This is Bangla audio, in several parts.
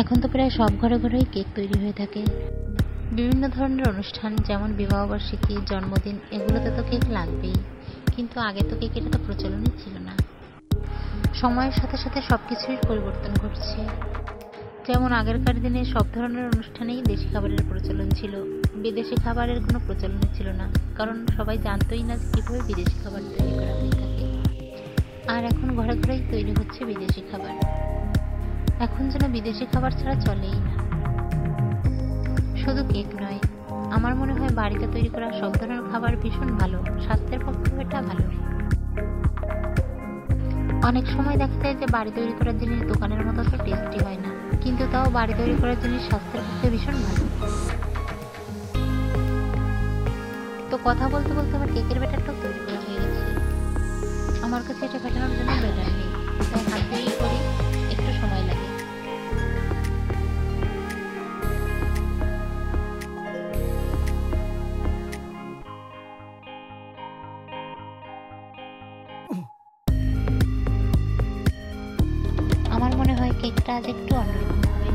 এখন তো প্রায় সব ঘরে ঘরেই কেক তৈরি হয়ে থাকে। বিভিন্ন ধরনের অনুষ্ঠান যেমন বিবাহবার্ষিকী, জন্মদিন, এগুলোতে তো কেক লাগবেই। কিন্তু আগে তো কেকের এত প্রচলনই ছিল না। সময়ের সাথে সাথে সবকিছুর পরিবর্তন ঘটছে। যেমন আগেরকার দিনে সব ধরনের অনুষ্ঠানেই দেশি খাবারের প্রচলন ছিল, বিদেশি খাবারের কোনো প্রচলন ছিল না, কারণ সবাই জানতোই না যে কীভাবে বিদেশি খাবার তৈরি করা হয়ে থাকে। আর এখন ঘরে ঘরেই তৈরি হচ্ছে বিদেশি খাবার। এখন যেন বিদেশি খাবার ছাড়া চলেই না। শুধু কেক নয়, আমার মনে হয় বাড়িতে তৈরি করা সব ধরনের খাবার ভীষণ ভালো, স্বাস্থ্যের পক্ষেও এটা ভালো। অনেক সময় দেখা যায় যে বাড়ি তৈরি করার জিনিস দোকানের মতো তো টেস্টি হয় না, কিন্তু তাও বাড়ি তৈরি করার জিনিস স্বাস্থ্যের পক্ষে ভীষণ ভালো। তো কথা বলতে বলতে আমার কেকের ব্যাটারটাও তৈরি করা হয়ে গেছে। আমার কাছে এটা ফেটানোর জন্য ব্যাটার নেই, তাই হাত দিয়েই করি, একটু সময় লাগে। আমার মনে হয় কেকটা আজ একটু অন্যরকম হবে।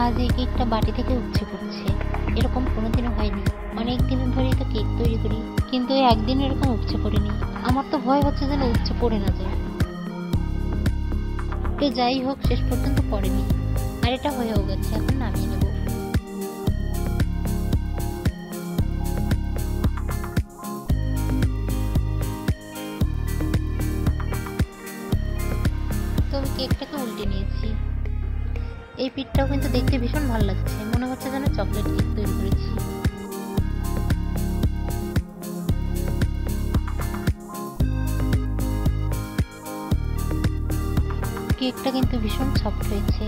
আজ এই কেকটা বাটি থেকে উপচে পড়ছে, এরকম কোনোদিনও হয়নি। অনেক দিন ধরেই তো কেক তৈরি করি, কিন্তু একদিন এরকম উপচে পড়েনি। আমার তো ভয় হচ্ছে যেন উপচে পড়ে না যায়। তো যাই হোক, শেষ পর্যন্ত পড়েনি, আর এটা হয়েও গেছে। এখন নামিয়ে নেব। তো আমি কেকটাকে উল্টে নিয়েছি। এই পিঠটাও কিন্তু দেখতে ভীষণ ভালো লাগছে, মনে হচ্ছে যেন চকলেট কেক তৈরি করেছি। কেকটা কিন্তু ভীষণ সফট হয়েছে।